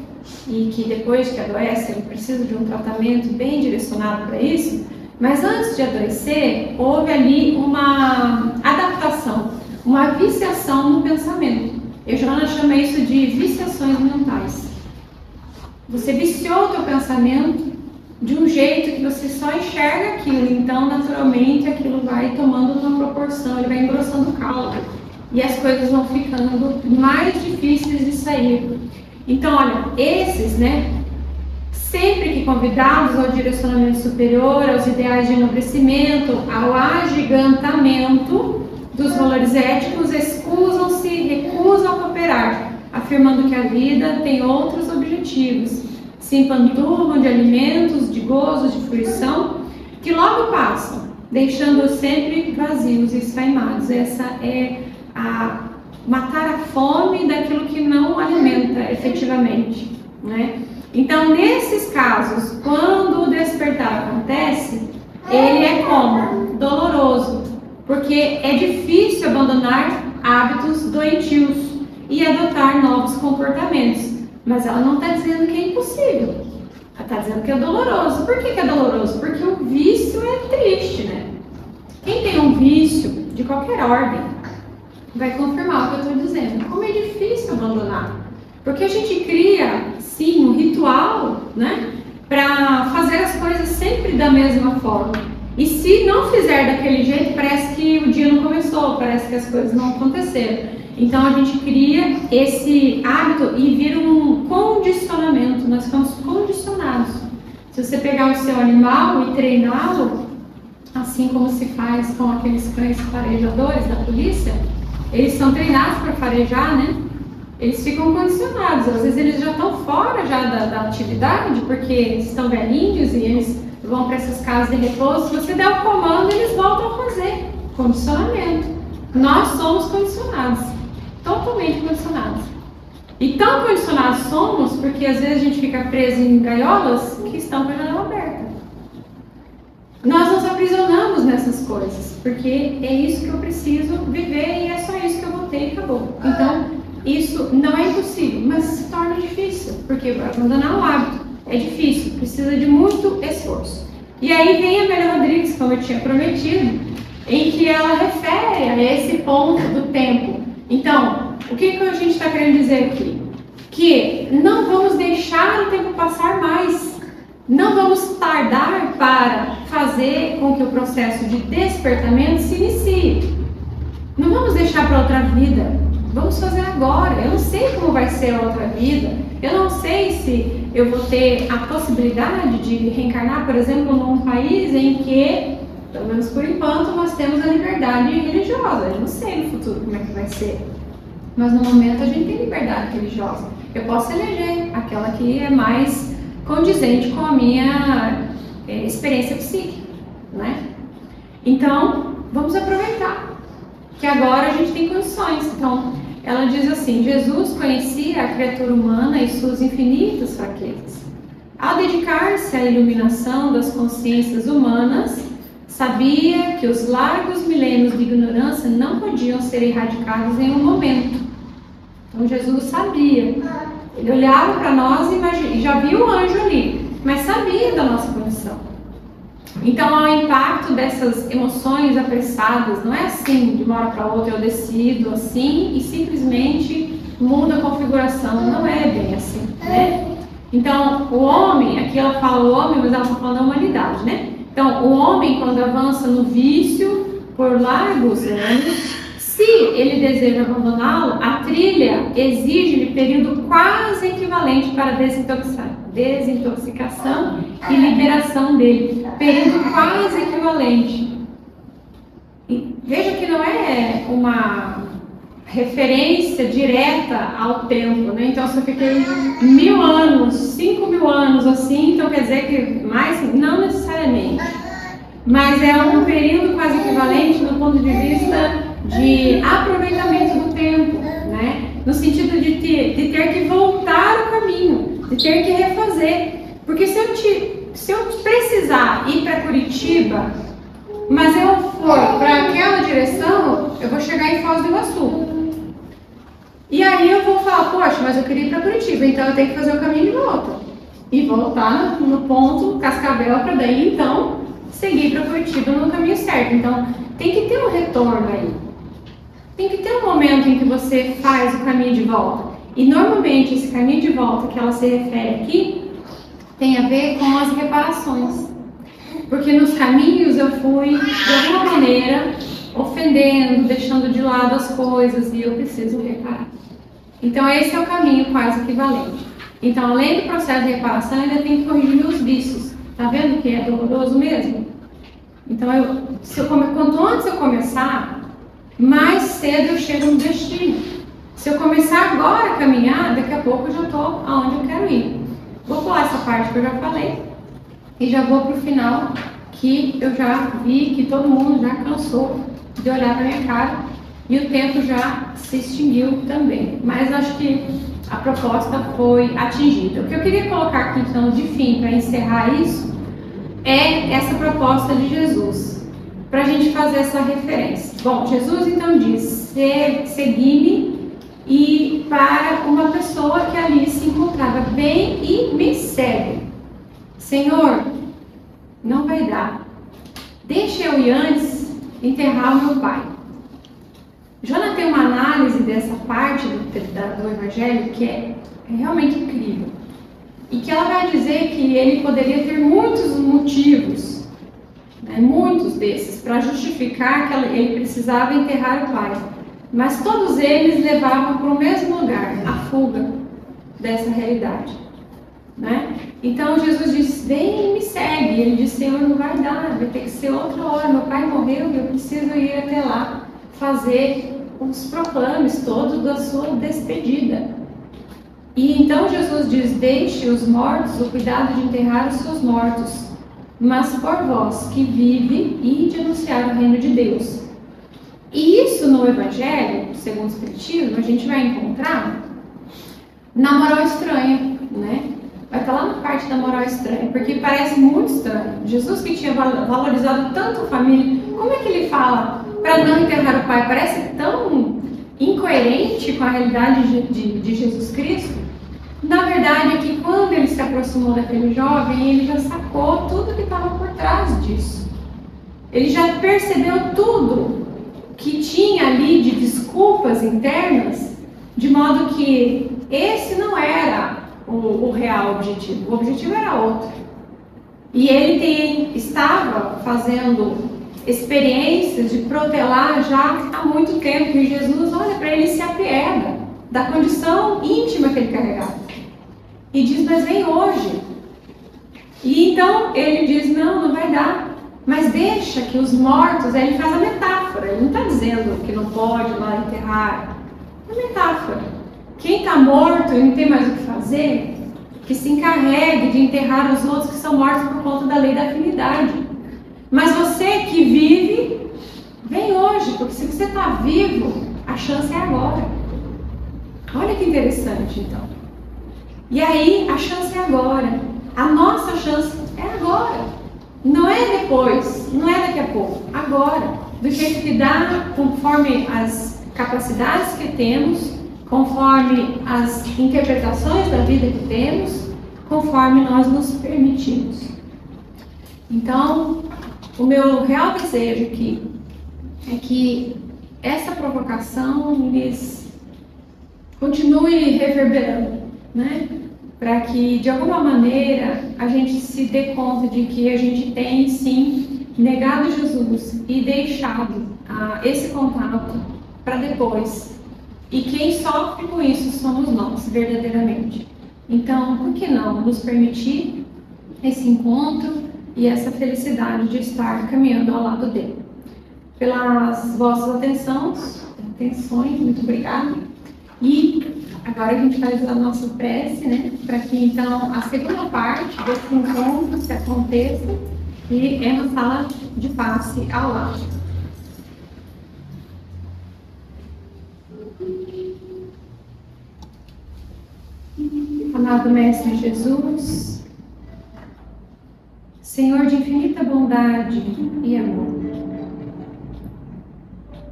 e que depois que adoecem precisam de um tratamento bem direcionado para isso, mas antes de adoecer, houve ali uma adaptação, uma viciação no pensamento. Eu, Joana, chamo isso de viciações mentais. Você viciou o teu pensamento de um jeito que você só enxerga aquilo, então naturalmente aquilo vai tomando uma proporção, ele vai engrossando o caldo e as coisas vão ficando mais difíceis de sair. Então, olha, esses, né, sempre que convidados ao direcionamento superior, aos ideais de enobrecimento, ao agigantamento dos valores éticos, excusam-se e recusam a cooperar, afirmando que a vida tem outros objetivos. Se empanturram de alimentos, de gozos, de fruição, que logo passam, deixando-os sempre vazios e esfaimados. Essa é matar a fome daquilo que não alimenta efetivamente, né? Então, nesses casos, quando o despertar acontece, ele é como? Doloroso, porque é difícil abandonar hábitos doentios e adotar novos comportamentos. Mas ela não está dizendo que é impossível. Ela está dizendo que é doloroso. Por que é doloroso? Porque o vício é triste, né? Quem tem um vício de qualquer ordem vai confirmar o que eu estou dizendo. Como é difícil abandonar. Porque a gente cria, sim, um ritual, né? Para fazer as coisas sempre da mesma forma. E se não fizer daquele jeito, parece que o dia não começou, parece que as coisas não aconteceram. Então a gente cria esse hábito e vira um condicionamento, nós ficamos condicionados. Se você pegar o seu animal e treiná-lo, assim como se faz com aqueles cães farejadores da polícia, eles são treinados para farejar, né? Eles ficam condicionados, às vezes eles já estão fora já da atividade, porque estão velhinhos e eles vão para essas casas de repouso. Se você der o comando, eles voltam a fazer condicionamento. Nós somos condicionados. Totalmente condicionados. E tão condicionados somos, porque às vezes a gente fica preso em gaiolas que estão com a janela aberta. Nós nos aprisionamos nessas coisas, porque é isso que eu preciso viver e é só isso que eu vou ter e acabou. Então, isso não é impossível, mas se torna difícil, porque abandonar o hábito é difícil, precisa de muito esforço. E aí vem a Amélia Rodrigues, como eu tinha prometido, em que ela refere a esse ponto do tempo. Então, o que a gente está querendo dizer aqui? Que não vamos deixar o tempo passar mais. Não vamos tardar para fazer com que o processo de despertamento se inicie. Não vamos deixar para outra vida. Vamos fazer agora. Eu não sei como vai ser a outra vida. Eu não sei se eu vou ter a possibilidade de reencarnar, por exemplo, num país em que, pelo menos por enquanto, nós temos a liberdade religiosa. Eu não sei no futuro como é que vai ser. Mas no momento a gente tem liberdade religiosa. Eu posso eleger aquela que é mais condizente com a minha experiência psíquica, né? Então, vamos aproveitar que agora a gente tem condições. Então, ela diz assim: Jesus conhecia a criatura humana e suas infinitas fraquezas. Ao dedicar-se à iluminação das consciências humanas, sabia que os largos milênios de ignorância não podiam ser erradicados em um momento. Então, Jesus sabia. Ele olhava para nós e já viu o anjo ali, mas sabia da nossa condição. Então, ao impacto dessas emoções apressadas, não é assim, de uma hora para outra eu decido assim e simplesmente muda a configuração. Não é bem assim, né? Então, o homem, aqui ela fala o homem, mas ela está falando da humanidade, né? Então, o homem, quando avança no vício por largos anos, se ele deseja abandoná-lo, a trilha exige-lhe período quase equivalente para desintoxicação e liberação dele. Período quase equivalente. E veja que não é uma referência direta ao tempo, né? Então, se eu fiquei 1000 anos, 5000 anos assim, então quer dizer que mais? Não necessariamente. Mas é um período quase equivalente do ponto de vista de aproveitamento do tempo, né? No sentido de ter que voltar o caminho, de ter que refazer. Porque se eu precisar ir para Curitiba, mas eu for para aquela direção, eu vou chegar em Foz do Iguaçu. E aí eu vou falar, poxa, mas eu queria ir para Curitiba, então eu tenho que fazer o caminho de volta. E voltar no ponto Cascavel para daí, então, seguir para Curitiba no caminho certo. Então, tem que ter um retorno aí. Tem que ter um momento em que você faz o caminho de volta. E normalmente esse caminho de volta que ela se refere aqui tem a ver com as reparações. Porque nos caminhos eu fui, de alguma maneira, ofendendo, deixando de lado as coisas e eu preciso reparar. Então esse é o caminho quase equivalente. Então, além do processo de reparação, eu ainda tenho que corrigir meus vícios. Tá vendo que é doloroso mesmo? Então, quanto antes eu começar, mais cedo eu chego no destino. Se eu começar agora a caminhar, daqui a pouco eu já estou aonde eu quero ir. Vou pular essa parte que eu já falei e já vou para o final, que eu já vi que todo mundo já cansou de olhar para minha cara e o tempo já se extinguiu também. Mas acho que a proposta foi atingida. O que eu queria colocar aqui então de fim para encerrar isso é essa proposta de Jesus, para a gente fazer essa referência. Bom, Jesus então diz: segui-me, e para uma pessoa que ali se encontrava: vem e me segue. Senhor, não vai dar. Deixa eu ir antes enterrar o meu pai. Joana tem uma análise dessa parte do Evangelho que é realmente incrível. E que ela vai dizer que ele poderia ter muitos motivos, né, muitos desses, para justificar que ele precisava enterrar o pai. Mas todos eles levavam para o mesmo lugar, a fuga dessa realidade, né? Então Jesus disse: vem e me segue. Ele disse: Senhor, não vai dar, vai ter que ser outra hora. Meu pai morreu e eu preciso ir até lá fazer os proclames todos da sua despedida. E então Jesus diz: deixe os mortos o cuidado de enterrar os seus mortos, mas por vós que vive, ide anunciar o reino de Deus. E isso no Evangelho, segundo o Espiritismo, a gente vai encontrar na moral estranha, né? Vai estar lá na parte da moral estranha, porque parece muito estranho. Jesus, que tinha valorizado tanto a família, como é que ele fala para não enterrar o pai? Parece tão incoerente com a realidade de Jesus Cristo. Na verdade é que quando ele se aproximou daquele jovem, ele já sacou tudo que estava por trás disso. Ele já percebeu tudo que tinha ali de desculpas internas, de modo que esse não era o real objetivo. O objetivo era outro. E ele estava fazendo experiências de protelar já há muito tempo. E Jesus olha para ele e se apega da condição íntima que ele carregava. E diz, mas vem hoje. E então ele diz, não vai dar. Mas deixa que os mortos, aí ele faz a metáfora. Ele não está dizendo que não pode lá enterrar. É uma metáfora. Quem está morto e não tem mais o que fazer, que se encarregue de enterrar os outros que são mortos por conta da lei da afinidade. Mas você que vive, vem hoje, porque se você está vivo, a chance é agora. Olha que interessante, então. E aí, a chance é agora. A nossa chance é agora. Não é depois, não é daqui a pouco, agora. Do jeito que dá, conforme as capacidades que temos, conforme as interpretações da vida que temos, conforme nós nos permitimos. Então, o meu real desejo aqui é que essa provocação lhes continue reverberando, né? Para que, de alguma maneira, a gente se dê conta de que a gente tem, sim, negado Jesus e deixado esse contato para depois. E quem sofre com isso somos nós, verdadeiramente. Então, por que não nos permitir esse encontro e essa felicidade de estar caminhando ao lado dele? Pelas vossas atenções, muito obrigada. E agora a gente faz a nossa prece, né? Para que então a segunda parte desse encontro se aconteça e é na sala de passe ao lado. Amado Mestre Jesus, Senhor de infinita bondade e amor,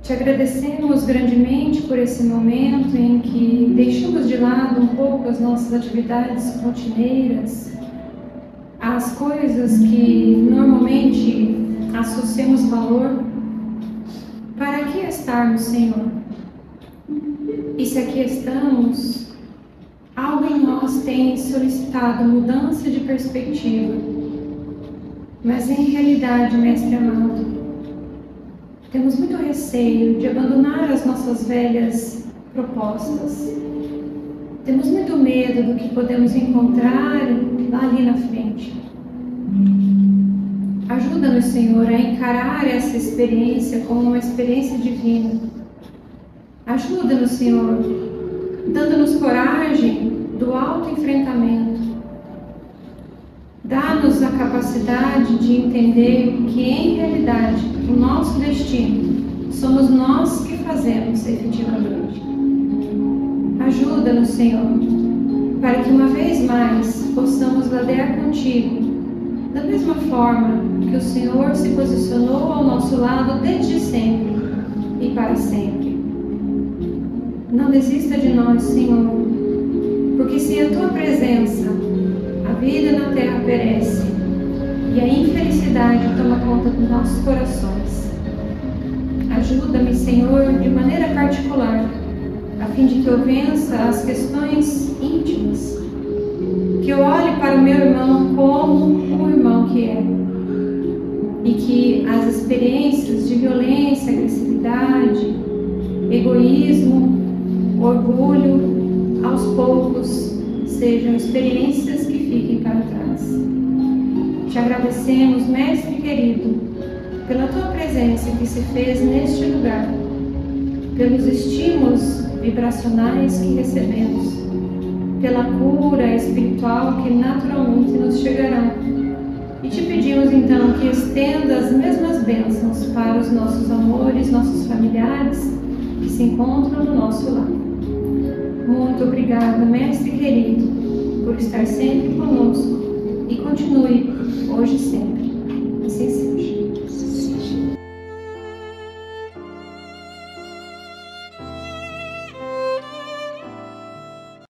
te agradecemos grandemente por esse momento em que deixamos de lado um pouco as nossas atividades rotineiras, as coisas que normalmente associamos valor, para aqui estarmos, Senhor. E se aqui estamos, algo em nós tem solicitado mudança de perspectiva, mas em realidade, Mestre amado, temos muito receio de abandonar as nossas velhas propostas. Temos muito medo do que podemos encontrar lá ali na frente. Ajuda-nos, Senhor, a encarar essa experiência como uma experiência divina. Ajuda-nos, Senhor, dando-nos coragem do autoenfrentamento. Dá-nos a capacidade de entender que, em realidade, o nosso destino somos nós que fazemos efetivamente. Ajuda-nos, Senhor, para que uma vez mais possamos ladear contigo, da mesma forma que o Senhor se posicionou ao nosso lado desde sempre e para sempre. Não desista de nós, Senhor, porque sem a Tua presença, a vida na terra perece e a infelicidade toma conta dos nossos corações. Ajuda-me, Senhor, de maneira particular, a fim de que eu vença as questões íntimas, que eu olhe para o meu irmão como o irmão que é, e que as experiências de violência, agressividade, egoísmo, orgulho, aos poucos, sejam experiências que fiquem para trás. Te agradecemos, Mestre querido, pela Tua presença que se fez neste lugar, pelos estímulos vibracionais que recebemos, pela cura espiritual que naturalmente nos chegará. E te pedimos então que estenda as mesmas bênçãos para os nossos amores, nossos familiares que se encontram no nosso lar. Muito obrigada, Mestre querido, por estar sempre conosco